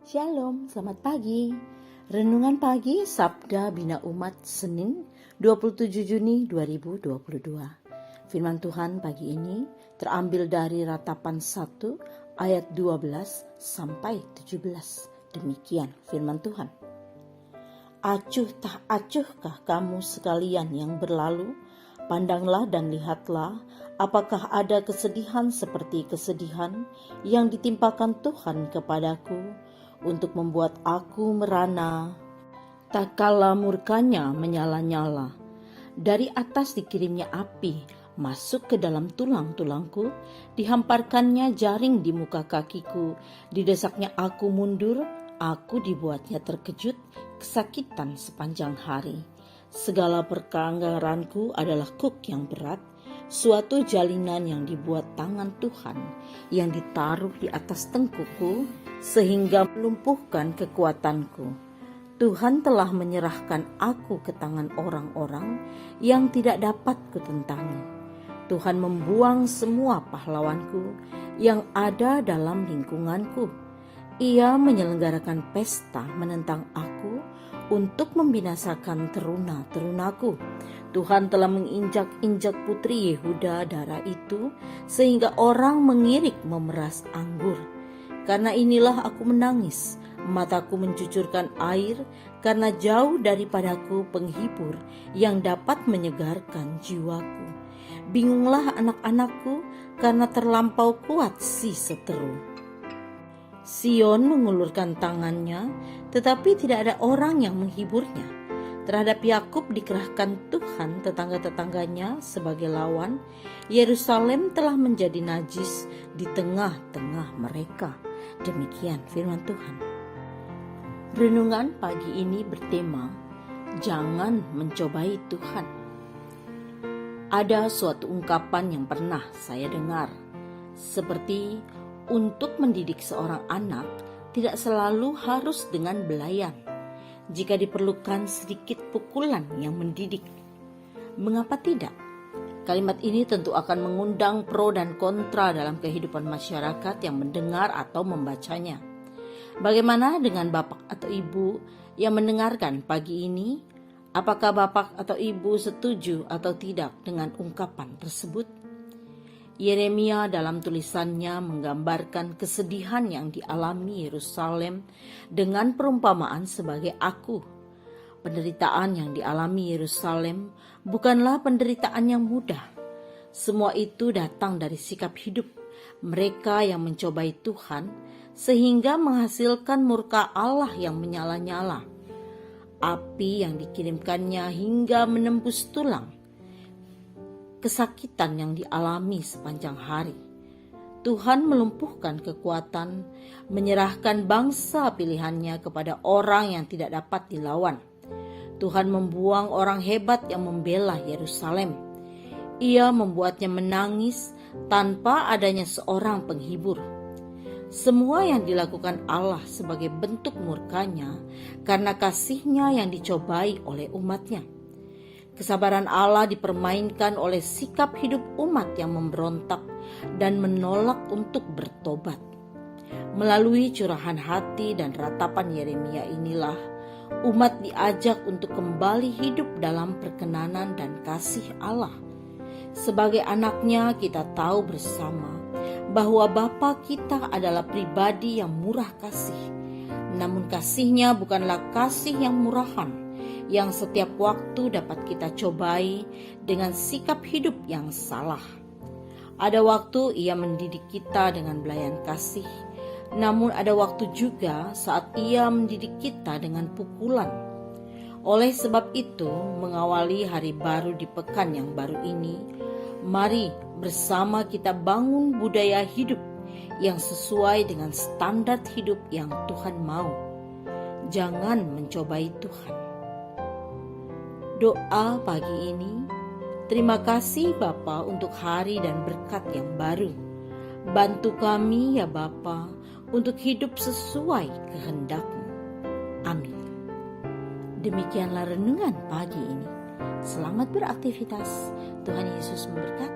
Shalom, selamat pagi. Renungan pagi Sabda Bina Umat Senin 27 Juni 2022. Firman Tuhan pagi ini terambil dari Ratapan 1 ayat 12 sampai 17. Demikian firman Tuhan. Acuh tak acuhkah kamu sekalian yang berlalu? Pandanglah dan lihatlah, apakah ada kesedihan seperti kesedihan yang ditimpakan Tuhan kepadaku, untuk membuat aku merana. Tak kala murkanya menyala-nyala, dari atas dikirimnya api, masuk ke dalam tulang-tulangku, dihamparkannya jaring di muka kakiku, didesaknya aku mundur, aku dibuatnya terkejut, kesakitan sepanjang hari. Segala perkanggaranku adalah kuk yang berat, suatu jalinan yang dibuat tangan Tuhan, yang ditaruh di atas tengkukku, sehingga melumpuhkan kekuatanku. Tuhan telah menyerahkan aku ke tangan orang-orang yang tidak dapat kutentangi. Tuhan membuang semua pahlawanku yang ada dalam lingkunganku. Ia menyelenggarakan pesta menentang aku untuk membinasakan teruna-terunaku. Tuhan telah menginjak-injak putri Yehuda darah itu, sehingga orang mengirik memeras anggur. Karena inilah aku menangis, mataku mencucurkan air, karena jauh daripadaku penghibur yang dapat menyegarkan jiwaku. Bingunglah anak-anakku, karena terlampau kuat si seteru. Sion mengulurkan tangannya, tetapi tidak ada orang yang menghiburnya. Terhadap Yakub dikerahkan Tuhan tetangga-tetangganya sebagai lawan. Yerusalem telah menjadi najis di tengah-tengah mereka. Demikian firman Tuhan. Renungan pagi ini bertema, jangan mencobai Tuhan. Ada suatu ungkapan yang pernah saya dengar, seperti untuk mendidik seorang anak tidak selalu harus dengan belayan. Jika diperlukan sedikit pukulan yang mendidik, mengapa tidak? Kalimat ini tentu akan mengundang pro dan kontra dalam kehidupan masyarakat yang mendengar atau membacanya. Bagaimana dengan bapak atau ibu yang mendengarkan pagi ini? Apakah bapak atau ibu setuju atau tidak dengan ungkapan tersebut? Yeremia dalam tulisannya menggambarkan kesedihan yang dialami Yerusalem dengan perumpamaan sebagai aku. Penderitaan yang dialami Yerusalem bukanlah penderitaan yang mudah. Semua itu datang dari sikap hidup mereka yang mencobai Tuhan, sehingga menghasilkan murka Allah yang menyala-nyala. Api yang dikirimkannya hingga menembus tulang. Kesakitan yang dialami sepanjang hari. Tuhan melumpuhkan kekuatan, menyerahkan bangsa pilihannya kepada orang yang tidak dapat dilawan. Tuhan membuang orang hebat yang membela Yerusalem. Ia membuatnya menangis tanpa adanya seorang penghibur. Semua yang dilakukan Allah sebagai bentuk murkanya karena kasihnya yang dicobai oleh umatnya. Kesabaran Allah dipermainkan oleh sikap hidup umat yang memberontak dan menolak untuk bertobat. Melalui curahan hati dan ratapan Yeremia inilah, umat diajak untuk kembali hidup dalam perkenanan dan kasih Allah. Sebagai anaknya, kita tahu bersama bahwa Bapa kita adalah pribadi yang murah kasih. Namun kasihnya bukanlah kasih yang murahan, yang setiap waktu dapat kita cobai dengan sikap hidup yang salah. Ada waktu ia mendidik kita dengan belayan kasih, namun ada waktu juga saat ia mendidik kita dengan pukulan. Oleh sebab itu, mengawali hari baru di pekan yang baru ini, mari bersama kita bangun budaya hidup yang sesuai dengan standar hidup yang Tuhan mau. Jangan mencobai Tuhan. Doa pagi ini, terima kasih Bapa untuk hari dan berkat yang baru. Bantu kami ya Bapa untuk hidup sesuai kehendak-Mu. Amin. Demikianlah renungan pagi ini. Selamat beraktivitas. Tuhan Yesus memberkati.